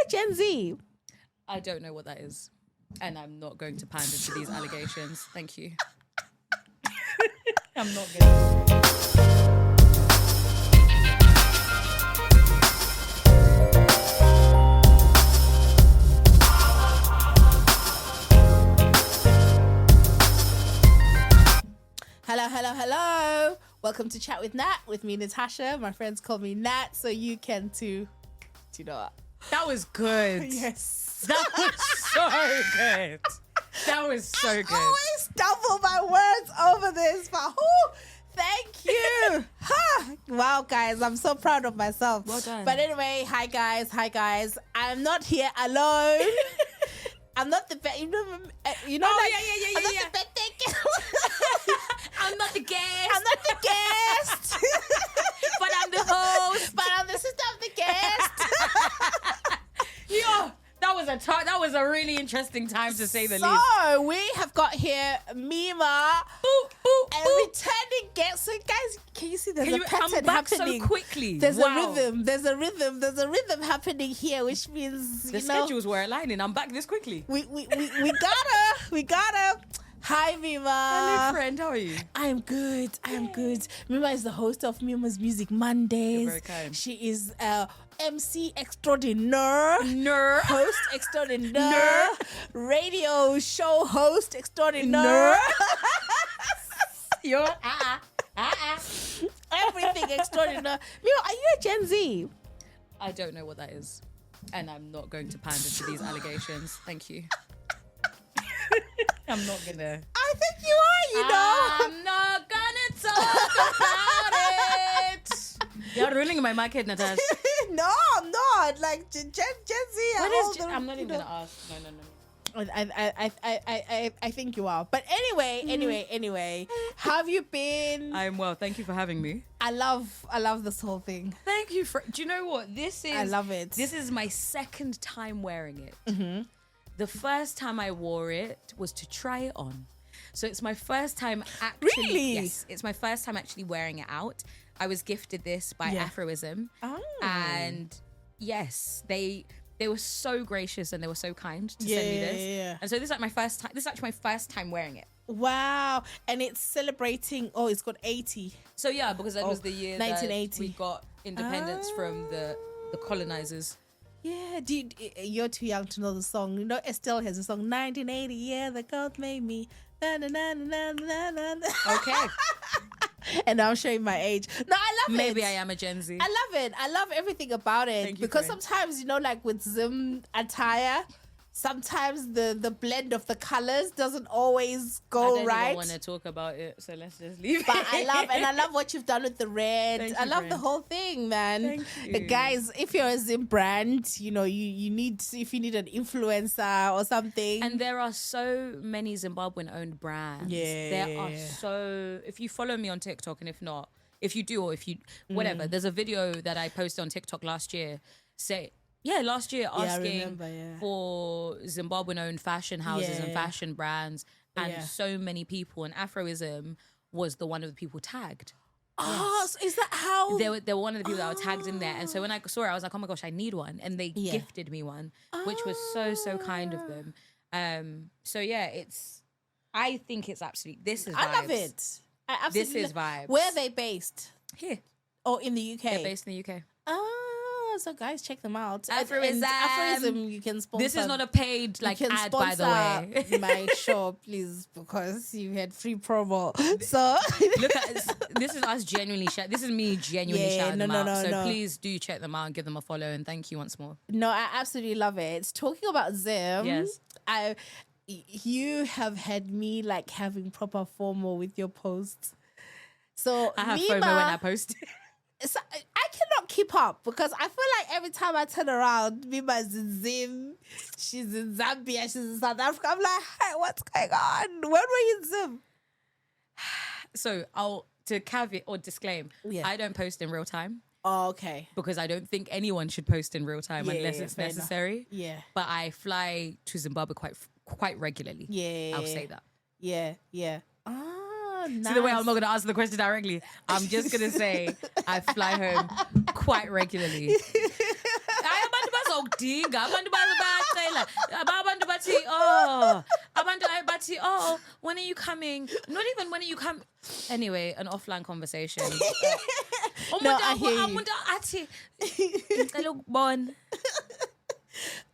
Gen Z? I don't know what that is. And I'm not going to pander to these allegations. Thank you. I'm not going to. Hello. Welcome to Chat with Nat with me, Natasha. My friends call me Nat, so you can too. Do you know what? That was good. Yes. That was so good. That was so good. I always stumble my words over this, but thank you. Wow, guys, I'm so proud of myself. Well done. But anyway, hi guys. I'm not here alone. I'm not the best. You know, yeah. I'm not the best. I'm not the guest. I'm not the guest. But I'm the host. But I'm the sister of the guest. Yo, that was a really interesting time to say the least. So we have got here Mima, and returning guest. So guys, can you see there's a pattern happening so quickly? There's a rhythm happening here, which means the schedules were aligning. I'm back this quickly. We gotta. Hi, Mima. Hello, friend. How are you? I'm good. Mima is the host of Mima's Music Mondays. You're very kind. She is MC extraordinaire, host extraordinaire, radio show host extraordinaire. You're everything extraordinaire. Mima, are you a Gen Z? I don't know what that is, and I'm not going to pander to these allegations. Thank you. I'm not gonna. I think you are, you know. I'm not gonna talk about it. You're ruining my market, Natasha. No, I'm not. Like Gen Z. I'm not even gonna ask. No. I think you are. But anyway. How have you been? I'm well. Thank you for having me. I love this whole thing. Thank you for. Do you know what this is? I love it. This is my second time wearing it. Mm-hmm. The first time I wore it was to try it on. So it's my first time actually. Really? Yes, it's my first time actually wearing it out. I was gifted this by Afroism. Oh. And yes, they were so gracious and they were so kind to send me this. Yeah. And so this is like my first time. This is actually my first time wearing it. Wow. And it's celebrating. Oh, it's got 80. So yeah, because that was the year 1980. that we got independence from the colonizers. Yeah, you're too young to know the song. You know, Estelle has a song, 1980, yeah, the God made me. Na, na, na, na, na, na, na. Okay. And I'm showing my age. No, I love it. Maybe I am a Gen Z. I love it. I love everything about it. Thank you, because friend. sometimes, you know, like with Zim attire, sometimes the blend of the colors doesn't always go right. I don't even want to talk about it, so let's just leave But it. I love what you've done with the red. Thank I you, love the friend. whole thing, man. Thank you. Guys, if you're a Zim brand, you know, you need, if you need an influencer or something. And there are so many Zimbabwean owned brands. Yeah. There are so, if you follow me on TikTok, and if not, if you do, or if you, whatever, there's a video that I posted on TikTok last year asking for Zimbabwean owned fashion houses and fashion brands, and so many people, and Afroism was one of the people tagged. Oh, so is that how? They were one of the people that were tagged in there. And so when I saw it, I was like, oh my gosh, I need one. And they gifted me one, which was so kind of them. So yeah, I think it's absolutely, this is vibes. I love it. I absolutely This is vibes. Where are they based? Here. Oh, in the UK? They're based in the UK. So guys, check them out. Aphorism. Aphorism, you can sponsor. This is not a paid ad, by the way. My show, please, because you had free promo. So look at this is us genuinely. This is me genuinely shouting them out. So please do check them out and give them a follow. And thank you once more. No, I absolutely love it. Talking about Zim, yes, you have had me like having proper FOMO with your posts. So I have Mima, FOMO when I post. So I cannot keep up because I feel like every time I turn around, Mima's in Zim, she's in Zambia, she's in South Africa. I'm like, hey, what's going on? When were you in Zim? So to caveat or disclaim, I don't post in real time. Oh, okay. Because I don't think anyone should post in real time unless it's necessary. Enough. Yeah. But I fly to Zimbabwe quite regularly. Yeah. I'll say that. Yeah. Nice. See the way I'm not going to answer the question directly. I'm just going to say I fly home quite regularly. I am ukudinga abantu bayacela abantu bathi oh when are you coming, not even when are you coming. Anyway, an offline conversation. No, I hear you. Umuntu athi ngicela ukubona.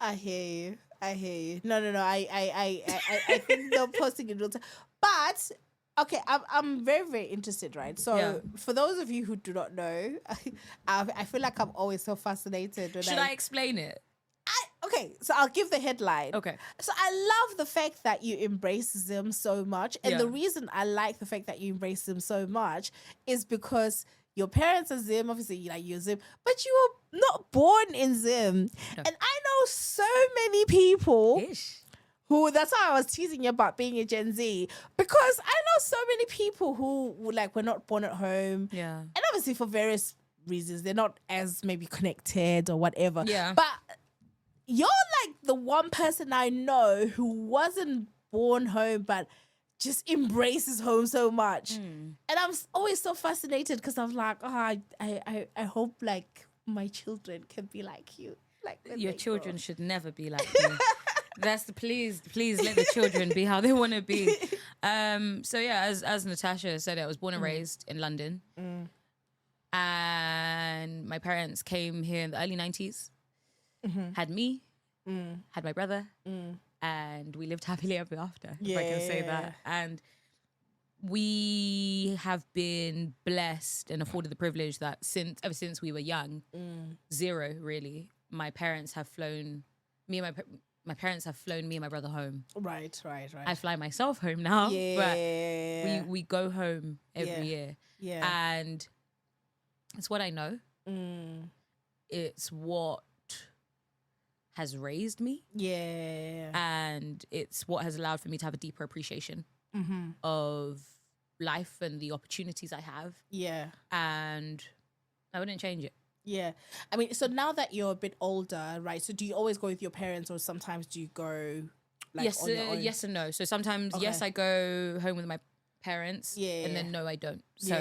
I hear you. No. I think they're posting it real time. But okay, I'm very, very interested, right? So for those of you who do not know, I feel like I'm always so fascinated. Should I explain it? Okay, so I'll give the headline. Okay. So I love the fact that you embrace them so much. And the reason I like the fact that you embrace them so much is because your parents are Zim, obviously you're Zim, but you were not born in Zim. No. And I know so many people who, that's why I was teasing you about being a Gen Z, because I know so many people who were not born at home. Yeah. And obviously for various reasons, they're not as maybe connected or whatever. Yeah. But you're like the one person I know who wasn't born home, but just embraces home so much. And I'm always so fascinated because I'm like, I hope like my children can be like you. Like your children should never be like you. That's the please let the children be how they want to be. So yeah, as Natasha said, I was born and raised in London. And my parents came here in the early 90s. Had me, had my brother, and we lived happily ever after, if I can say that. And we have been blessed and afforded the privilege that ever since we were young, zero really, my parents have flown me and my parents have flown me and my brother home. Right. I fly myself home now, but we go home every year. Yeah. And it's what I know. It's what has raised me. Yeah. And it's what has allowed for me to have a deeper appreciation of life and the opportunities I have. Yeah. And I wouldn't change it. Yeah. I mean, so now that you're a bit older, right? So do you always go with your parents or sometimes do you go like on your own? Yes and no. So sometimes, yes, I go home with my parents. Yeah. And then no, I don't. So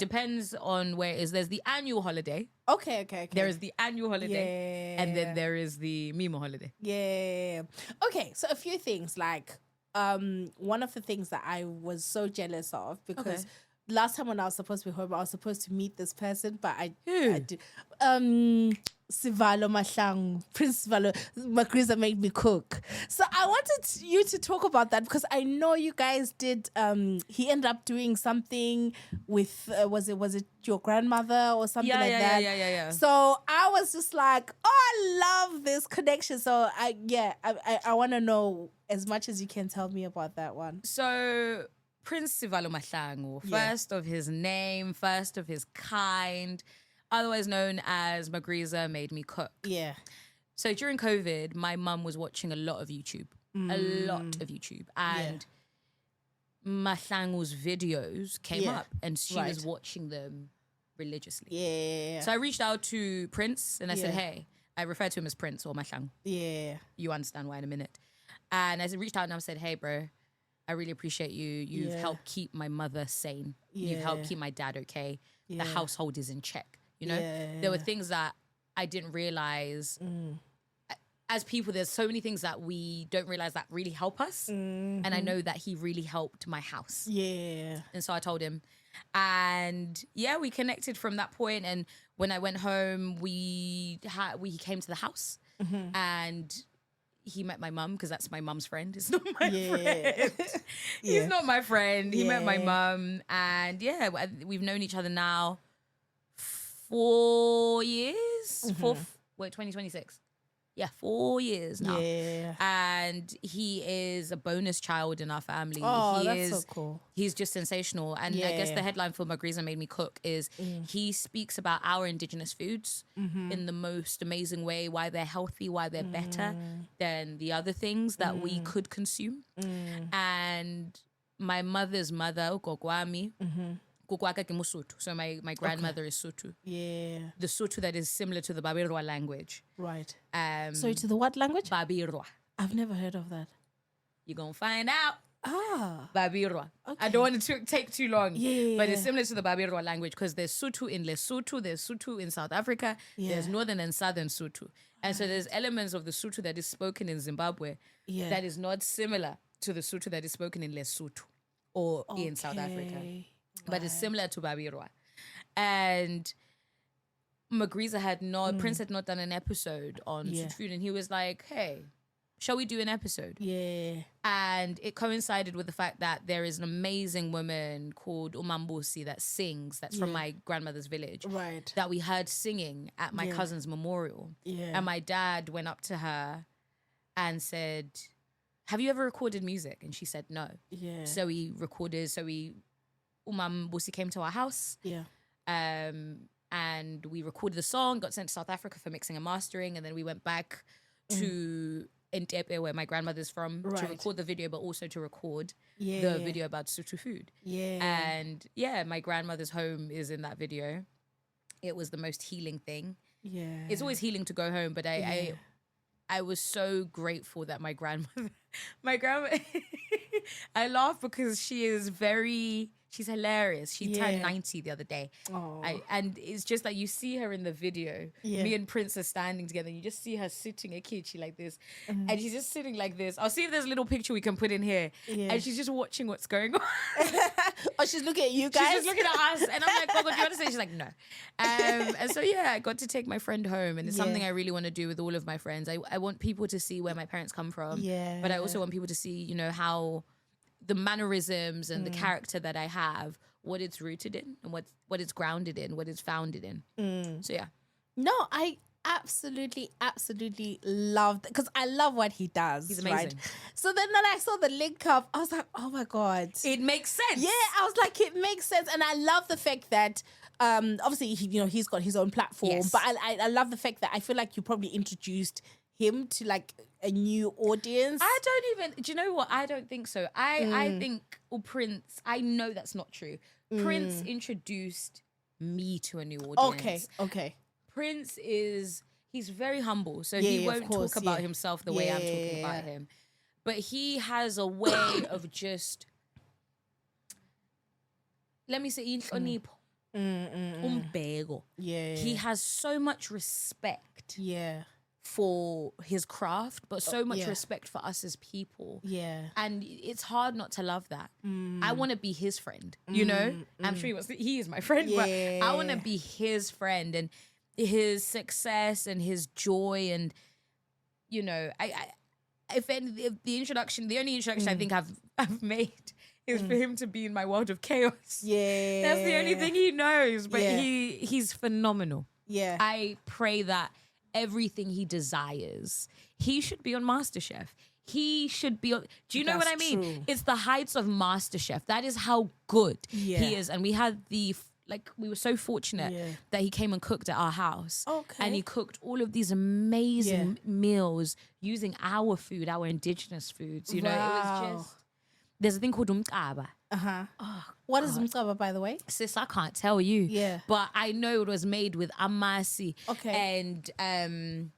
depends on where it is. There's the annual holiday. Okay. There is the annual holiday. And then there is the Mima holiday. Yeah. Okay. So a few things like one of the things that I was so jealous of because last time when I was supposed to be home, I was supposed to meet this person, but I did. Sivalo Mahlang, Prince Sivalo, Magriza made me cook. So I wanted you to talk about that because I know you guys did. He ended up doing something with was it your grandmother or something like that? Yeah. So I was just like, oh, I love this connection. So I want to know as much as you can tell me about that one. So Prince Sivalo Mahlangu, first of his name, first of his kind, otherwise known as Magriza made me cook. Yeah. So during COVID, my mum was watching a lot of YouTube. And Mahlangu's videos came up and she was watching them religiously. Yeah. So I reached out to Prince and I said, hey, I refer to him as Prince or Mahlangu. Yeah. You understand why in a minute. And I reached out and I said, hey, bro, I really appreciate you. You've helped keep my mother sane. You've helped keep my dad okay. The household is in check. You know, there were things that I didn't realize. As people, there's so many things that we don't realize that really help us. And I know that he really helped my house. Yeah. And so I told him. And we connected from that point. And when I went home, we came to the house and he met my mum because that's my mum's friend. It's not my friend. He's not my friend. He met my mum. And we've known each other now 4 years. 2026. Yeah, 4 years now. Yeah. And he is a bonus child in our family. Oh, that's so cool. He's just sensational. And I guess the headline for Magriza Made Me Cook is he speaks about our indigenous foods in the most amazing way, why they're healthy, why they're better than the other things that we could consume. And my mother's mother, Gogwami, so my grandmother is Sotho. Yeah. The Sotho that is similar to the Babirwa language. Right. Sorry, to the what language? Babirwa. I've never heard of that. You're going to find out. Babirwa. Okay. I don't want to take too long, but it's similar to the Babirwa language because there's Sotho in Lesotho, there's Sotho in South Africa, there's Northern and Southern Sotho. And so there's elements of the Sotho that is spoken in Zimbabwe that is not similar to the Sotho that is spoken in Lesotho or in South Africa. Right. But it's similar to Babirwa. And Magriza Prince had not done an episode on Sotho food, and he was like, hey, shall we do an episode? Yeah. And it coincided with the fact that there is an amazing woman called Umambusi that sings, that's from my grandmother's village. Right. That we heard singing at my cousin's memorial. Yeah. And my dad went up to her and said, have you ever recorded music? And she said no. Yeah. So we recorded, Umambusi came to our house. Yeah. And we recorded the song, got sent to South Africa for mixing and mastering, and then we went back to Ndebele, where my grandmother's from, to record the video, but also to record the video about Sotho food. Yeah. And my grandmother's home is in that video. It was the most healing thing. Yeah. It's always healing to go home, but I was so grateful that my grandma, I laugh because she's hilarious. She turned 90 the other day. And it's just like you see her in the video. Yeah. Me and Prince are standing together and you just see her sitting a kichi like this. Mm-hmm. And she's just sitting like this. I'll see if there's a little picture we can put in here. Yeah. And she's just watching what's going on. Oh, she's looking at you guys? She's just looking at us. And I'm like, oh, do you want to say? She's like, no. And so, I got to take my friend home. And it's something I really want to do with all of my friends. I want people to see where my parents come from. Yeah. But I also want people to see, how the mannerisms and the character that I have, what it's rooted in and what it's grounded in, what it's founded in. So No, I absolutely love that because I love what he does. He's amazing. Right? So then when I saw the link up, I was like, oh my God. It makes sense. Yeah, I was like, it makes sense. And I love the fact that obviously he's got his own platform, but I love the fact that I feel like you probably introduced him to like a new audience. Do you know what? I don't think so. I think Prince, I know that's not true. Prince introduced me to a new audience. Okay. Prince he's very humble. So he won't talk about himself the way I'm talking about him. But he has a way of just, let me say, he has so much respect. Yeah. For his craft, but so much respect for us as people. Yeah. And it's hard not to love that. I want to be his friend, I'm sure he is my friend, but I want to be his friend and his success and his joy. And, the only introduction I think I've made is for him to be in my world of chaos. Yeah. That's the only thing he knows, but he's phenomenal. Yeah. I pray that everything he desires, he should be on MasterChef. He should be on. Do you know what I mean? True. It's the heights of MasterChef. That is how good he is. And we had we were so fortunate that he came and cooked at our house. Okay. And he cooked all of these amazing meals using our food, our indigenous foods. It was just. There's a thing called umqaba. Oh, what is umqaba, by the way? Sis, I can't tell you. Yeah. But I know it was made with amasi. Okay. And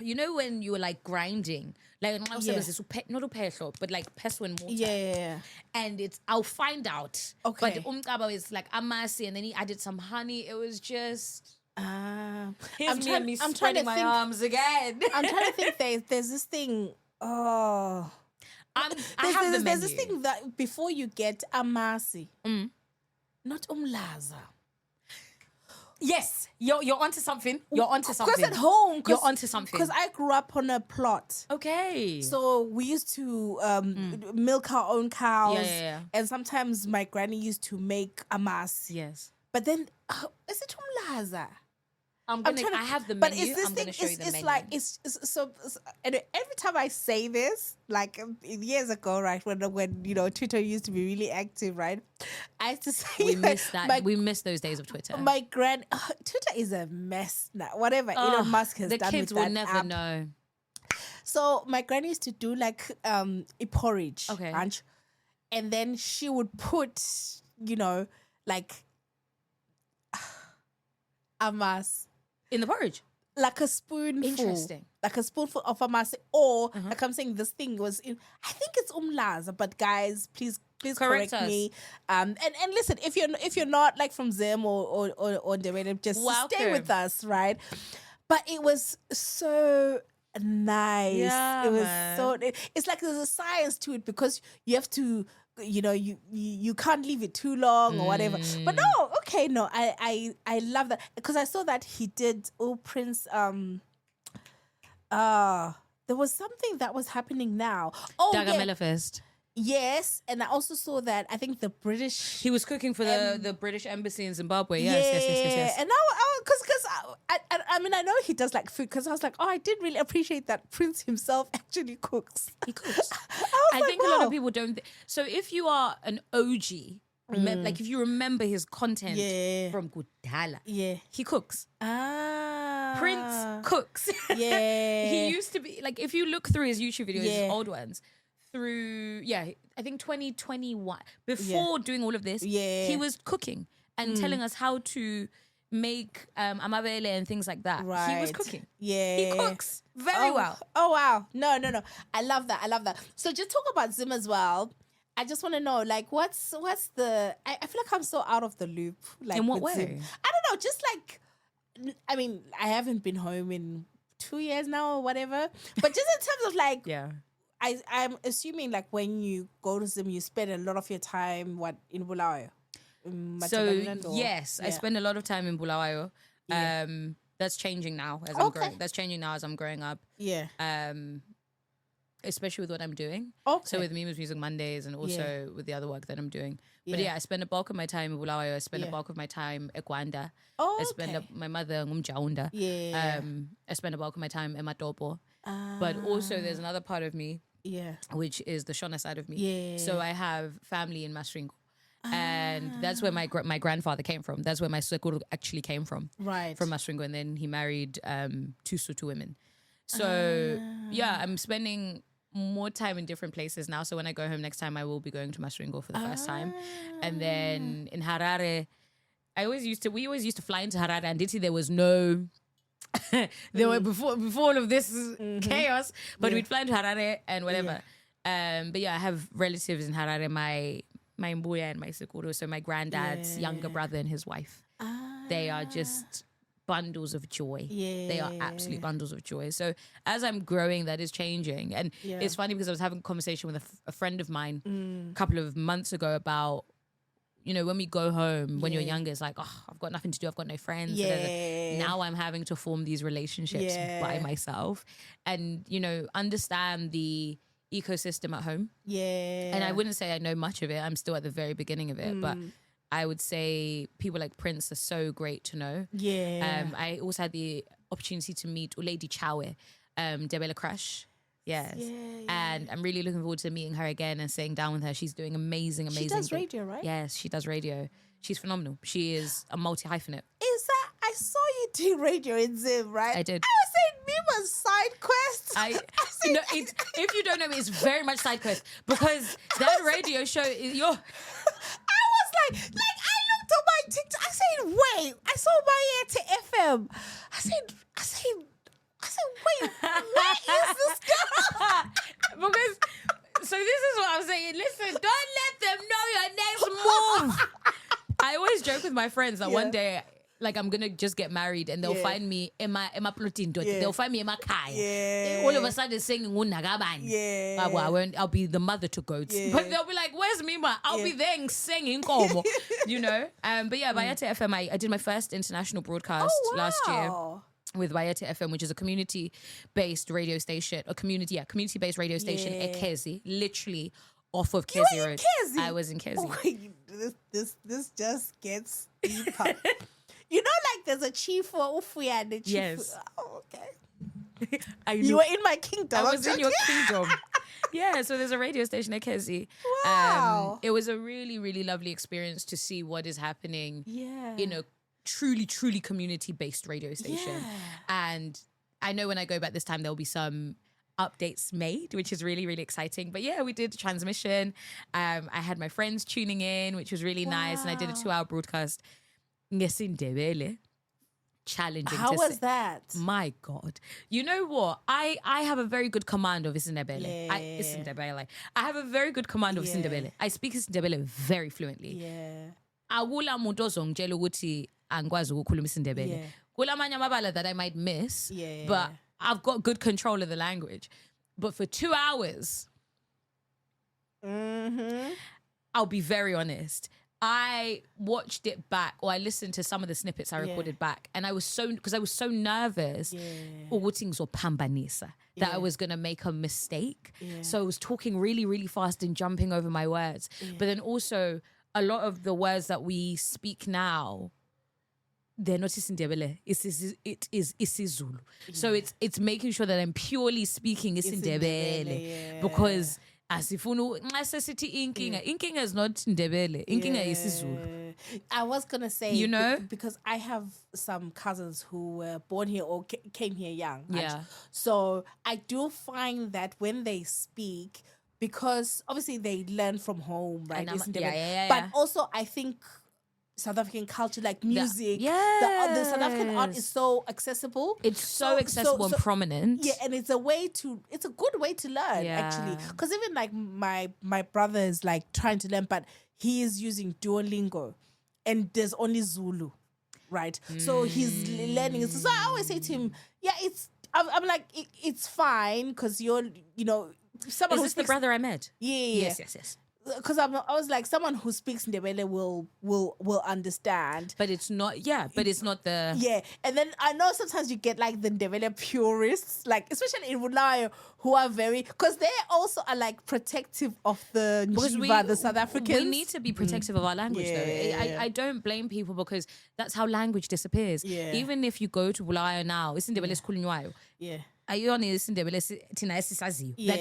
when you were like grinding, like not peso, but like peso and mortar. Yeah. And I'll find out. Okay. But umqaba is like amasi, and then he added some honey. It was just. I'm spreading my arms again. I'm trying to think. There's this thing. Oh. There's this thing that before you get amasi, not umlaza. Yes, you're onto something. You're onto something. Because at home, you're onto something. Because I grew up on a plot. Okay. So we used to milk our own cows. Yeah. And sometimes my granny used to make amasi. Yes. But then, is it umlaza? I have the menu. I'm going to show you the menu. And every time I say this, like years ago, right, when Twitter used to be really active, right, I used to say we miss that. We miss those days of Twitter. Twitter is a mess now. Whatever Elon Musk has done with that the kids will never app. know. So my granny used to do like a porridge, right? And then she would put, like amas. In the porridge? like a spoonful. Interesting. Like a spoonful of amasi, or like I'm saying, this thing was in. I think it's umlaza, but guys, please correct me. And listen, if you're not like from Zim or Ndebele, just stay with us, right? But it was so nice. Yeah, it was so. It's like there's a science to it because you have to. You can't leave it too long or whatever. But no, okay, no, I love that because I saw that he did Prince. There was something that was happening now. Dagamela Fest. Yes, and I also saw that I think the British. He was cooking for the British embassy in Zimbabwe. Yes. And now, because I mean, I know he does like food because I was like, I did really appreciate that Prince himself actually cooks. He cooks. I think a lot of people don't. So if you are an OG, like if you remember his content from Kudala, he cooks. Prince cooks. He used to be like, if you look through his YouTube videos, his old ones. Through, I think 2021, before doing all of this, he was cooking and telling us how to make amabele and things like that. Right. He was cooking. He cooks very well. Oh, wow. No. I love that. So just talk about Zim as well. I just want to know, like, what's the... I feel like I'm so out of the loop. Like, in what way? Zim. I don't know, just like... I mean, I haven't been home in 2 years now or whatever. But just in terms of like... I'm assuming like when you go to Zim, you spend a lot of your time in Bulawayo. So yes, I spend a lot of time in Bulawayo. That's changing now as I'm growing. That's changing now as I'm growing up. Especially with what I'm doing. So with Mima's Music Mondays and also with the other work that I'm doing. But I spend a bulk of my time in Bulawayo. I spend a bulk of my time in Ekwanda. I spend my mother in Ngumjaunda. I spend a bulk of my time in Matopo. But also there's another part of me, which is the Shona side of me. So I have family in Masringo. And that's where my grandfather came from. That's where my sekuru actually came from. Right. From Masringo. And then he married 2 Sotho women. So I'm spending more time in different places now. So when I go home next time, I will be going to Masringo for the first time. And then in Harare, we always used to fly into Harare, and there was no... there were before all of this chaos, but we'd fly into Harare and whatever. But I have relatives in Harare, my mbuya and my sekuru, so my granddad's younger brother and his wife. They are just bundles of joy. They are absolute bundles of joy. So as I'm growing, that is changing. And it's funny because I was having a conversation with a friend of mine a couple of months ago about, when we go home, when you're younger, it's like, I've got nothing to do. I've got no friends. Now I'm having to form these relationships by myself and, understand the ecosystem at home. And I wouldn't say I know much of it. I'm still at the very beginning of it. But I would say people like Prince are so great to know. I also had the opportunity to meet Lady Chawe, Ndebele Crush. Yes. And I'm really looking forward to meeting her again and sitting down with her. She's doing amazing. She does radio, right? Yes, she does radio. She's phenomenal. She is a multi-hyphenate. I saw you do radio in Zim, right? I did. I was saying Mima's side quest. If you don't know me, it's very much side quest because that radio show is your... I was like I looked on my TikTok. I said, wait, I saw my FM. I said, wait, where is this girl? Because, so this is what I'm saying. Listen, don't let them know your next move. I always joke with my friends that one day, like, I'm gonna just get married and they'll find me in my plotin. They'll find me in my kaya. All of a sudden singing Unagaban. I'll be the mother to goats. But they'll be like, where's Mima? I'll be there singing Komo. But Bayate FM, I did my first international broadcast last year with Bayate FM, which is a community-based radio station, community-based radio station at Kezi, literally off of Kezi Road. Kezi? I was in Kezi. Oh, wait, this just gets deeper. Like there's a chief for Ufuya and a chief. Yes. Oh, okay. You were in my kingdom. I was in your kingdom. So there's a radio station at Kezi. Wow. It was a really, really lovely experience to see what is happening in a truly, truly community-based radio station. And I know when I go back this time, there'll be some updates made, which is really, really exciting. But we did the transmission. I had my friends tuning in, which was really nice. And I did a 2-hour broadcast. Ndebele. challenging. How was that? My God. You know what? I have a very good command of Ndebele. I have a very good command of Ndebele. I speak Ndebele very fluently. Yeah. Akula muntu ozongitshela ukuthi angikwazi ukukhuluma isiNdebele. Kulamanye amabala that I might miss, but I've got good control of the language. But for 2 hours, I'll be very honest, I watched it back, or I listened to some of the snippets I recorded back, and I was so nervous that I was going to make a mistake. So I was talking really, really fast and jumping over my words. But then also, a lot of the words that we speak now, they're not isiNdebele. It is isiZulu. So it's making sure that I'm purely speaking isiNdebele because as if inkinga is not Ndebele. Inkinga is isiZulu. I was gonna say, you know, because I have some cousins who were born here or came here young. Yeah. So I do find that when they speak, because obviously they learn from home, right? But also I think South African culture, like music, the South African art is so accessible. It's so accessible and prominent. Yeah, and it's a good way to learn, actually. Because even like my brother is like trying to learn, but he is using Duolingo, and there's only Zulu, right? So he's learning it. So I always say to him, I'm like, it's fine because you're, you know, someone is this the brother I met? Yeah. Yes. Because I was like, someone who speaks Ndebele will understand. But it's not, but it's not the... Yeah, and then I know sometimes you get like the Ndebele purists, like especially in Bulawayo, who are very... Because they also are like protective of the Njiva, the South Africans. We need to be protective of our language though. I don't blame people because that's how language disappears. Yeah. Even if you go to Bulawayo now, it's Ndebele Skulunywayo. Yeah. Like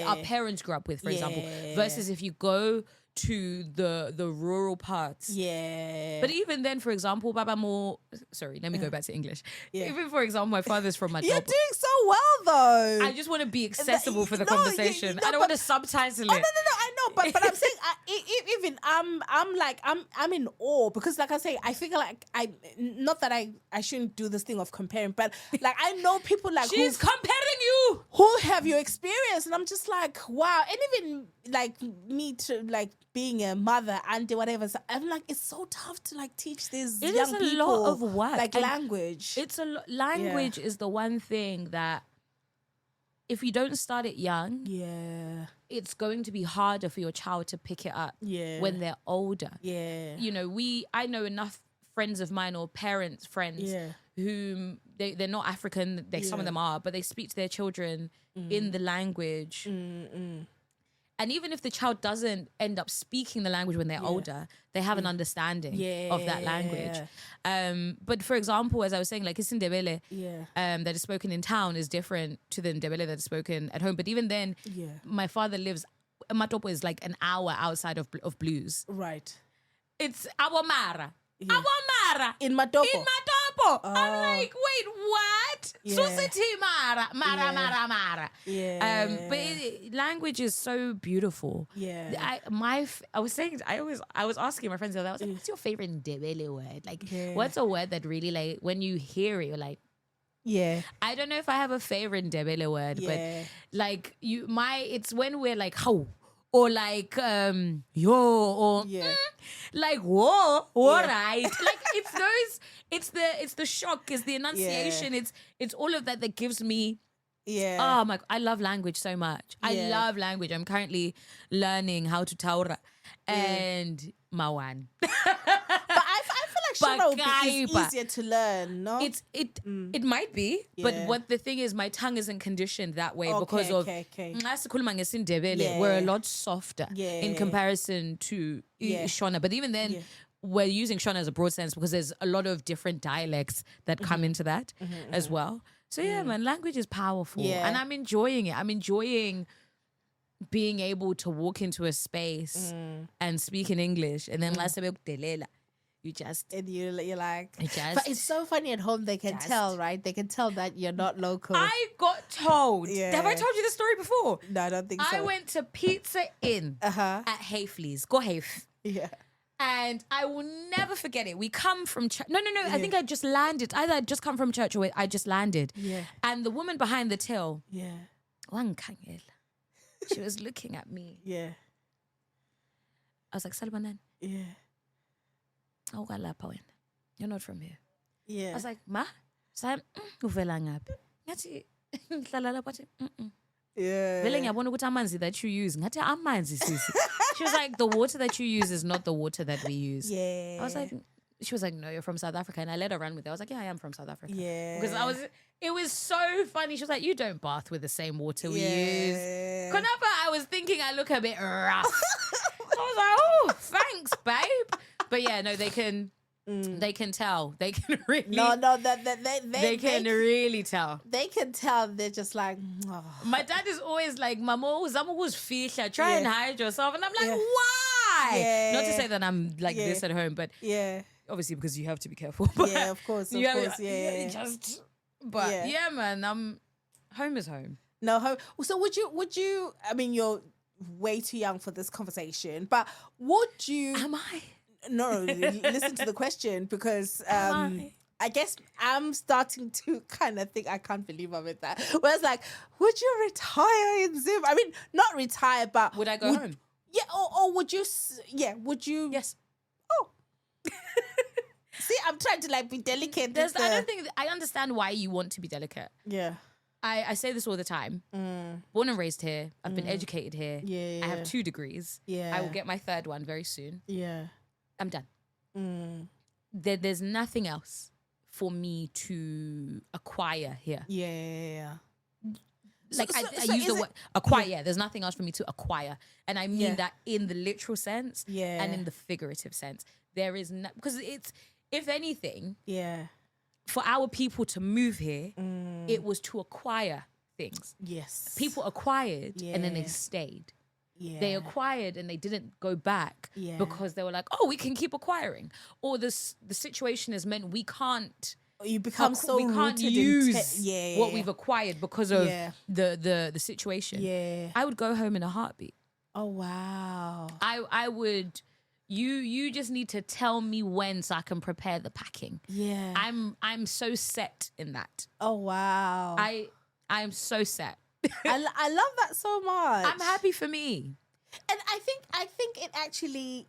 our parents grew up with, for example, versus if you go to the rural parts. Yeah. But even then, for example, Baba Mo, sorry, let me go back to English. Yeah. Even for example, my father's from Matopo. You're doing so well though. I just want to be accessible for the conversation. I don't want to subtitle it. No, I know, but I'm saying even I'm in awe because like I say, I feel like not that I shouldn't do this thing of comparing, but like I know people like she's comparing you who have your experience, and I'm just like, wow. And even like me to like being a mother, auntie, whatever. So I'm like, it's so tough to like teach these young people. It is a lot of work. Like language. It's language is the one thing that if you don't start it young, it's going to be harder for your child to pick it up when they're older. Yeah. You know, I know enough friends of mine or friends whom they're not African, some of them are, but they speak to their children in the language. And even if the child doesn't end up speaking the language when they're older, they have an understanding of that language. But for example, as I was saying, like isiNdebele that is spoken in town is different to the Ndebele that is spoken at home. But even then, my father lives, Matopo is like an hour outside of Blues. Right. It's Awamara. Awamara. In Matopo. Oh. I'm like, wait, what? Society Mara. Yeah. But language is so beautiful. Yeah. I was asking my friends the other day, I was like, what's your favorite Ndebele word? Like, what's a word that really like when you hear it, you're like, I don't know if I have a favorite Ndebele word, but like it's when we're like, how? Or like yo, or like whoa, all right. Like it's the shock, it's the enunciation, it's all of that gives me. Oh my! I love language so much. I love language. I'm currently learning how to taura and Mawan. Shona would be easier to learn, no? It might be, but the thing is, my tongue isn't conditioned that way because of we're a lot softer in comparison to Shona. But even then, we're using Shona as a broad sense because there's a lot of different dialects that come into that as well. So man, language is powerful, and I'm enjoying it. I'm enjoying being able to walk into a space and speak in English, and then you're like, but it's so funny at home. They can tell, right? They can tell that you're not local. I got told. Have I told you this story before? No, I don't think so. I went to Pizza Inn at Hayfleas. Go Hayf. Yeah. And I will never forget it. We come from church. No. I think I just landed. Either I'd just come from church or I just landed. Yeah. And the woman behind the till. Yeah. She was looking at me. Yeah. I was like, Salbanan. Yeah. Oh, you're not from here. Yeah. I was like, Ma? So I'm yeah. That you use. She was like, the water that you use is not the water that we use. Yeah. I was like, she was like, no, you're from South Africa. And I let her run with it. I was like, yeah, I am from South Africa. Yeah. Because it was so funny. She was like, you don't bath with the same water we use. Konapa, I was thinking I look a bit rough. I was like, oh, thanks, babe. But yeah, no, they can tell. They can really they can really tell. They can tell. They're just like, oh. My dad is always like, Mamo, Zama's fisher. Try and hide yourself. And I'm like, why? Yeah. Not to say that I'm like this at home, but obviously because you have to be careful. But yeah, of course. Yeah, man, home is home. No, home. So would you, I mean, you're way too young for this conversation, but would you... Am I? No, listen to the question, because I guess I'm starting to kind of think, I can't believe I meant that. Whereas like, would you retire in Zim? I mean, not retire, but... Would I go home? Yeah, or would you... Yeah, would you... Yes. Oh. See, I'm trying to like be delicate. I don't think... I understand why you want to be delicate. Yeah. I say this all the time. Born and raised here. I've been educated here. Yeah. I have 2 degrees. Yeah. I will get my 3rd one very soon. Yeah. I'm done. There's nothing else for me to acquire here. Yeah. Like I use the word acquire. Yeah, there's nothing else for me to acquire, and I mean that in the literal sense, and in the figurative sense. There is no, because it's, if anything, for our people to move here, it was to acquire things. Yes, people acquired and then they stayed. Yeah. They acquired and they didn't go back because they were like, oh, we can keep acquiring. Or the situation has meant we can't. You become so we can't use what we've acquired because of the situation. Yeah. I would go home in a heartbeat. Oh wow. I would. You just need to tell me when so I can prepare the packing. Yeah. I'm so set in that. Oh wow. I'm so set. I love that so much. I'm happy for me. And I think it actually,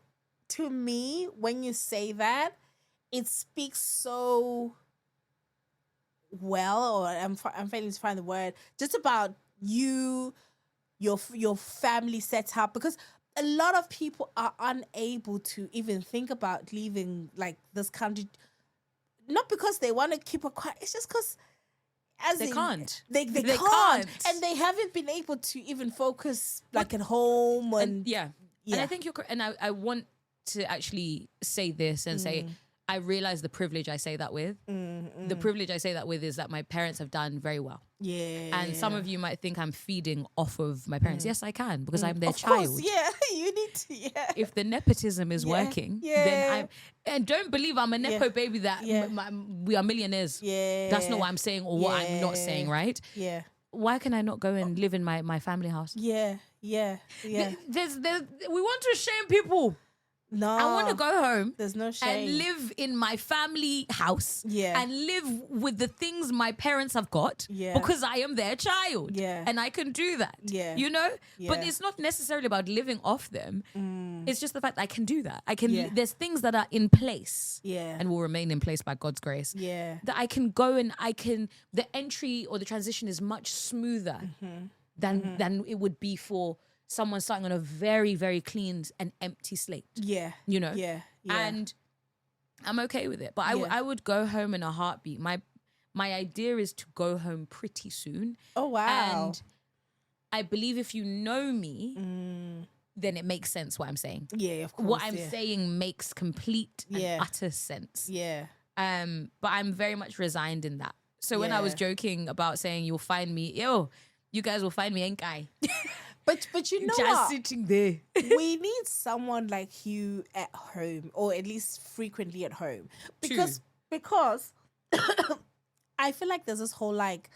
to me, when you say that, it speaks so well, or I'm failing to find the word, just about you, your family setup, because a lot of people are unable to even think about leaving like this country, not because they want to keep a quiet, it's just because they can't. They can't. And they haven't been able to even focus like at home. And And I think you're correct. And I want to actually say this and say, I realize the privilege I say that with. The privilege I say that with is that my parents have done very well. Yeah. And some of you might think I'm feeding off of my parents. Yes, I can, because I'm their child. Course, yeah, you need to, If the nepotism is working, then and don't believe I'm a nepo baby that we are millionaires. Yeah. That's not what I'm saying or what I'm not saying, right? Yeah. Why can I not go and live in my family house? Yeah. We want to shame people. No, I want to go home. There's no shame. And live in my family house. Yeah. And live with the things my parents have got. Yeah. Because I am their child. Yeah. And I can do that. Yeah. You know? Yeah. But it's not necessarily about living off them. It's just the fact that I can do that. I can. There's things that are in place. Yeah. And will remain in place by God's grace. Yeah. That I can go and the entry or the transition is much smoother than it would be for someone starting on a very, very clean and empty slate. Yeah. You know? Yeah. And I'm okay with it. But I would go home in a heartbeat. My idea is to go home pretty soon. Oh, wow. And I believe if you know me, then it makes sense what I'm saying. Yeah, of course. What I'm saying makes complete and utter sense. Yeah. But I'm very much resigned in that. So when I was joking about saying you'll find me, you guys will find me, ain't I? But you know just what? Sitting there. We need someone like you at home, or at least frequently at home. Because I feel like there's this whole like,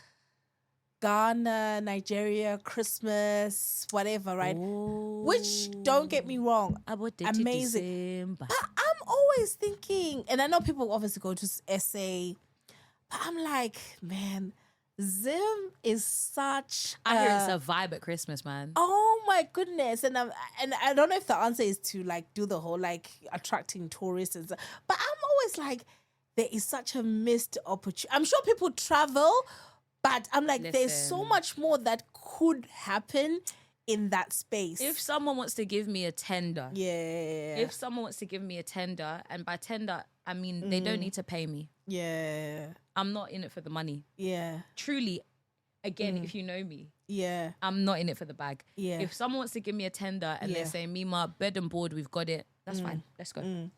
Ghana, Nigeria, Christmas, whatever, right? Which, don't get me wrong, amazing. But I'm always thinking, and I know people obviously go to SA, but I'm like, man, Zim is such I hear it's a vibe at Christmas, man. Oh my goodness. And I don't know if the answer is to like do the whole like attracting tourists and stuff, but I'm always like, there is such a missed opportunity. I'm sure people travel, but I'm like, there's so much more that could happen in that space. If someone wants to give me a tender. Yeah. If someone wants to give me a tender, and by tender, I mean they don't need to pay me. Yeah. I'm not in it for the money. Yeah. Truly, again, if you know me. Yeah. I'm not in it for the bag. Yeah. If someone wants to give me a tender and they say, Mima, bed and board, we've got it. That's fine. Let's go.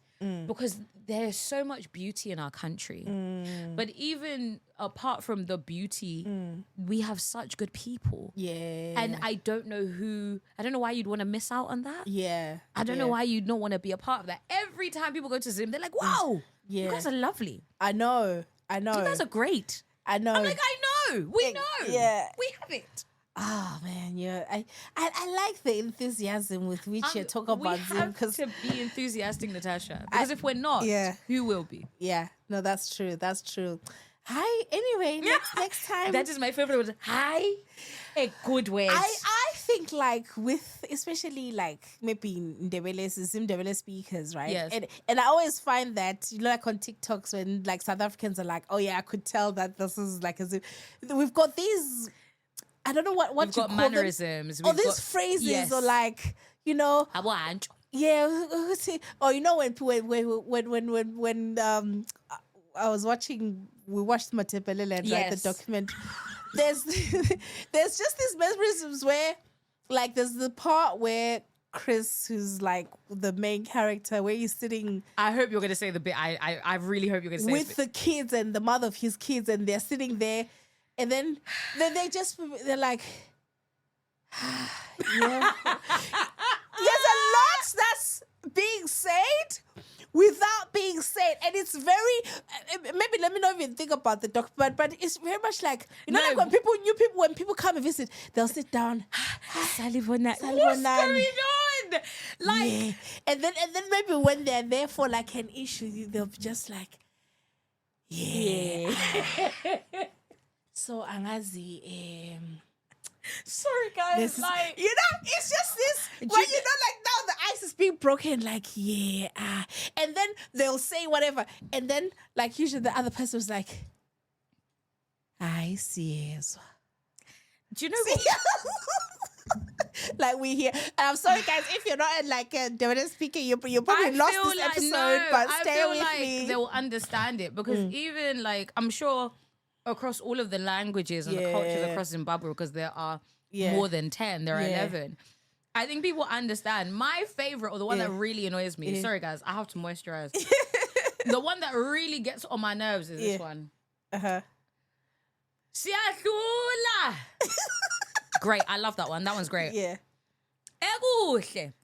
Because there's so much beauty in our country. But even apart from the beauty, we have such good people. Yeah. And I don't know why you'd want to miss out on that. Yeah. I don't know why you'd not want to be a part of that. Every time people go to Zim, they're like, wow, you guys are lovely. I know. You guys are great. I know. I'm like, I know. We know. Yeah. We have it. Oh man, yeah. I like the enthusiasm with which you talk about Zim, because to be enthusiastic, Natasha. Because if we're not, who will be? Yeah, no, that's true. That's true. Hi. Anyway, next time. That is my favorite word. Hi. A good way. I think like with especially like maybe Ndebele speakers, right? Yes. And I always find that, you know, like on TikToks when like South Africans are like, oh yeah, I could tell that this is like we've got these. I don't know what we've you got call mannerisms. them. Or these phrases, or like, you know. I want. Yeah. Or you know when I was watching, we watched Ndebele, right, the documentary. There's just these mesmerisms where, like, there's the part where Chris, who's like the main character, where he's sitting. I hope you're gonna say the bit. I really hope you're gonna say with the kids and the mother of his kids, and they're sitting there. And then they're like, yeah. There's a lot that's being said without being said, and it's very maybe let me not even think about the doc, but it's very much like, you know, like when people come and visit, they'll sit down. What's going on? Like, yeah. and then maybe when they're there for like an issue, they'll be just like, yeah. So Angazi, sorry guys, like, you know, it's just this when you know, like, now the ice is being broken, like, yeah, and then they'll say whatever, and then like usually the other person's like, I see. Do you know what? Like we hear, and I'm sorry guys, if you're not like a Ndebele speaker, you probably lost this episode, but stay with me. They will understand it, because even like, I'm sure across all of the languages and the cultures across Zimbabwe, because there are more than 10, there are 11. I think people understand. My favorite, or the one that really annoys me, sorry guys, I have to moisturize. The one that really gets on my nerves is this one. Siyadlula. Great, I love that one. That one's great. Yeah.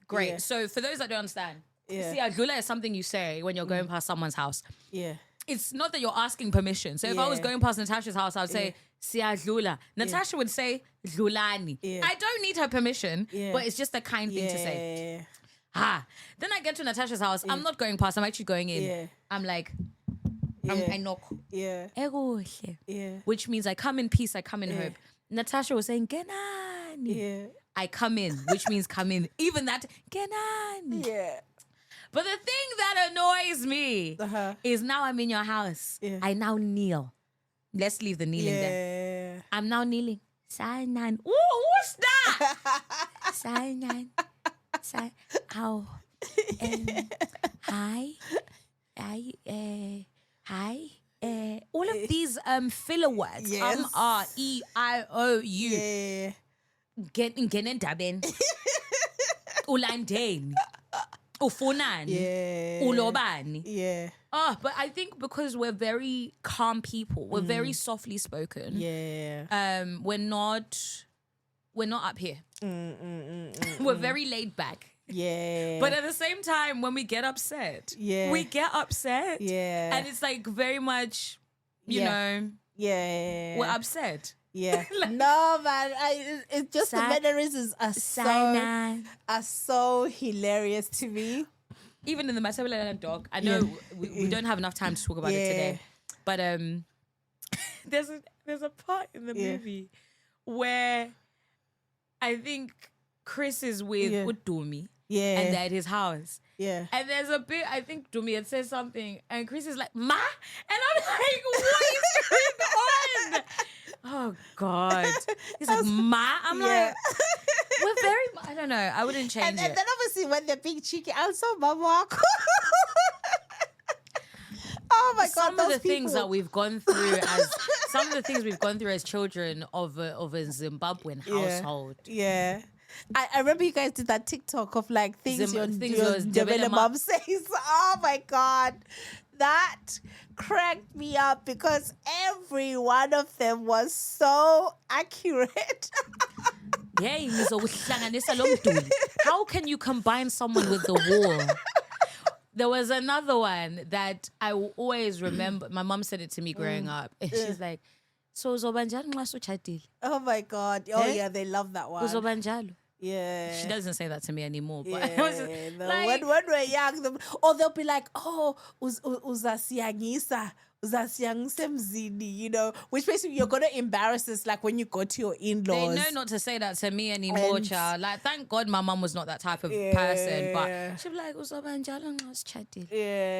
Great. Yeah. So for those that don't understand, siyadlula is something you say when you're going past someone's house. Yeah. It's not that you're asking permission. So if I was going past Natasha's house, I would say, siyadlula. Natasha would say, dlulani. I don't need her permission, but it's just a kind thing to say. Then I get to Natasha's house. I'm not going past. I'm actually going in. I'm like, I knock. Which means I come in peace. I come in hope. Natasha was saying, Genani. I come in, which means come in. Even that, Genani. Yeah. But the thing that annoys me is now I'm in your house. I now kneel. Let's leave the kneeling there. I'm now kneeling. Sainan. Ooh, what's that? Sainan. Ow. Hi. Hi. All of these filler words. R, E, I, O, U. Yeah. Getting dabin. Ulandeni. Ufunani. Ulobani. Yeah. But I think because we're very calm people, we're very softly spoken. Yeah. We're not up here. We're very laid back. Yeah. But at the same time, when we get upset, we get upset. Yeah. And it's like very much, you know, we're upset. Yeah. No, man. It's just the mannerisms are so hilarious to me. Even in the Masabela dog, I know we don't have enough time to talk about it today, but there's a part in the movie where I think Chris is with Dumi. Yeah. And they're at his house. Yeah. And there's a bit, I think Dumi had said something, and Chris is like, Ma? And I'm like, what is going on? Oh, God. He's like, Ma? I'm like, we're very, I don't know. I wouldn't change it. And then obviously when they're being cheeky, I'm so mama. Oh my God, some of the things that we've gone through as children of a Zimbabwean household. Yeah. I remember you guys did that TikTok of like things your Ndebele mom says. Oh my God. That cracked me up because every one of them was so accurate. How can you combine someone with the war? There was another one that I will always remember. My mom said it to me growing up. And she's like, so oh my God. Oh yeah, they love that one. Yeah. She doesn't say that to me anymore. But when we're young, or they'll be like, oh, uzasiyangisa, you know, which basically you're going to embarrass us like when you go to your in-laws. They know not to say that to me anymore, child. Like, thank God my mom was not that type of person. But she'll be like,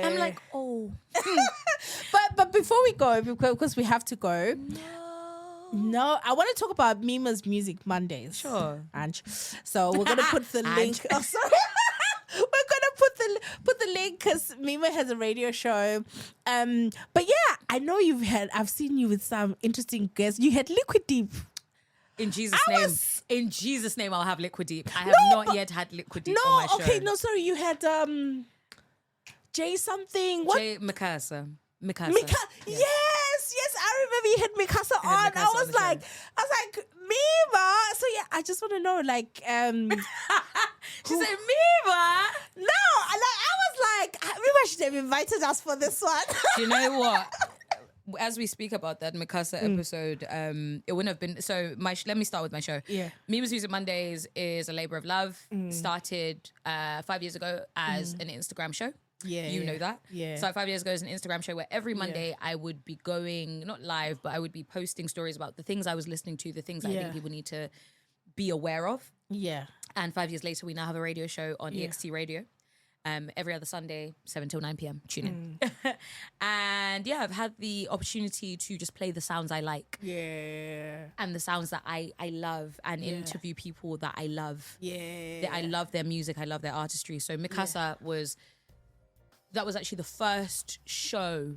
I'm like, oh. But before we go, because we have to go. No, I want to talk about Mima's Music Mondays. Sure. Ange. So we're going to put the link. Oh, sorry. We're gonna put the link because Mima has a radio show. But yeah, I know I've seen you with some interesting guests. You had Liquid Deep. In Jesus' name, I'll have Liquid Deep. I have not yet had Liquid Deep on my show. Okay, no, sorry. You had Jay something. What? Jay Mikasa. Yes, I remember you had Mikasa on. I was like, Mima. So yeah, I just want to know, like, she said Mima. No, I was like, Mima should have invited us for this one. Do you know what? As we speak about that Mikasa episode, it wouldn't have been. So let me start with my show. Yeah, Mima's Music Mondays is a labor of love. Started 5 years ago as an Instagram show. Yeah, you know that. Yeah. So 5 years ago, is an Instagram show where every Monday I would be going, not live, but I would be posting stories about the things I was listening to, the things I think people need to be aware of. Yeah. And 5 years later, we now have a radio show on EXT Radio. Every other Sunday, 7 till 9 p.m. Tune in. And yeah, I've had the opportunity to just play the sounds I like. Yeah. And the sounds that I love and interview people that I love. Yeah. That I love their music, I love their artistry. So Mikasa that was actually the first show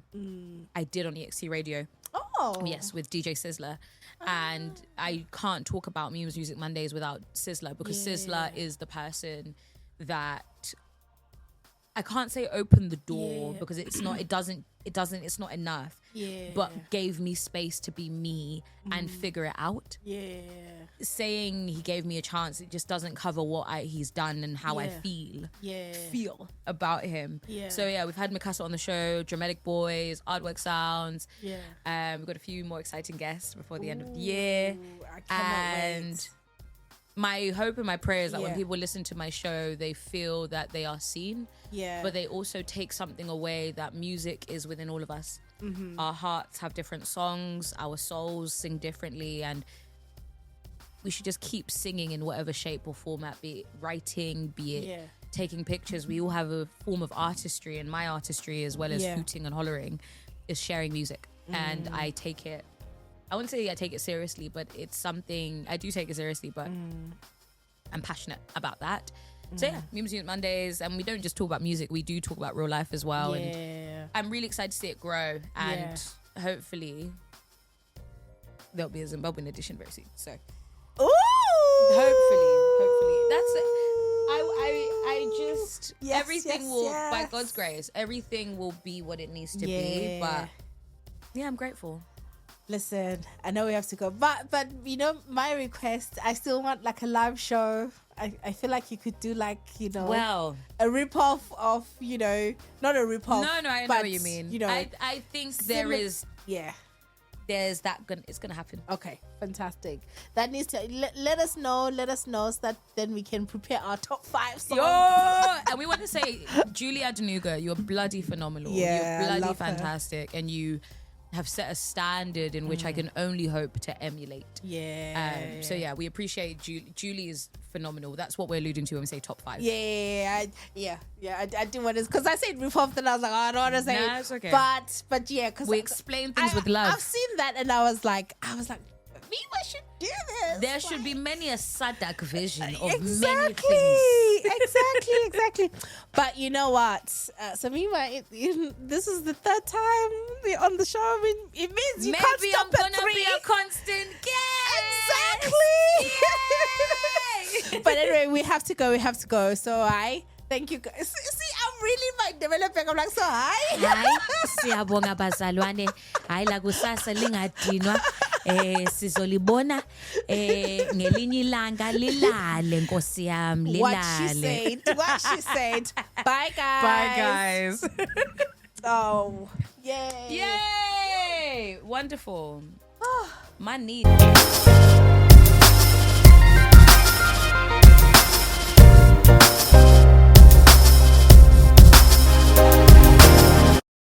I did on EXT Radio. Oh. Yes, with DJ Sizzler. And I can't talk about Mima's Music Mondays without Sizzler because Sizzler is the person that I can't say opened the door because it's not enough. Yeah. But gave me space to be me and figure it out. Yeah. Saying he gave me a chance, it just doesn't cover what he's done and how I feel about him. Yeah. So yeah, we've had Mikasa on the show, Dramatic Boys, Artwork Sounds. Yeah. We've got a few more exciting guests before the end of the year. I cannot wait. My hope and my prayer is that when people listen to my show, they feel that they are seen. Yeah. But they also take something away that music is within all of us. Mm-hmm. Our hearts have different songs, our souls sing differently, and we should just keep singing in whatever shape or format, be it writing, be it taking pictures. We all have a form of artistry, and my artistry, as well as hooting and hollering, is sharing music. And I take it, I wouldn't say I take it seriously, but it's something, I do take it seriously, but I'm passionate about that. So yeah, Mima's Music Mondays, and we don't just talk about music, we do talk about real life as well. Yeah. And I'm really excited to see it grow, and hopefully there'll be a Zimbabwean edition very soon. So hopefully that's it. I just everything will, by God's grace, everything will be what it needs to be. But yeah, I'm grateful. Listen, I know we have to go, but you know, my request, I still want like a live show. I feel like you could do like, you know, a rip-off of, you know, not a rip-off. No, I know what you mean. You know, I think there is. Yeah. there's that it's gonna happen. Okay, fantastic. That needs to let us know so that then we can prepare our top 5 songs. And we want to say, Julie Adenuga, you're bloody phenomenal. You're bloody fantastic, and you have set a standard in which I can only hope to emulate. So we appreciate Julie is phenomenal. That's what we're alluding to when we say top 5. I do want to, because I said RuPaul, then I was like, I don't want to say it. It's okay. But because we explain things with love. I've seen that, and I was like, Mima should do this. There should be many a Sadak vision of exactly, many things. Exactly. But you know what? So Mima, this is the 3rd time we're on the show. I mean, it means you can't stop I'm at 3. gonna be a constant guest. Exactly. But anyway, we have to go. So I thank you guys. See, I'm really developing. I'm like, so hi. Siyabonga bazalwane. Hayi la kusasa lingadinwa. Sizolibona ngelinye ilanga lilale nkosi yami lilale. What she said. Bye guys. Oh, yay. Wonderful. My need.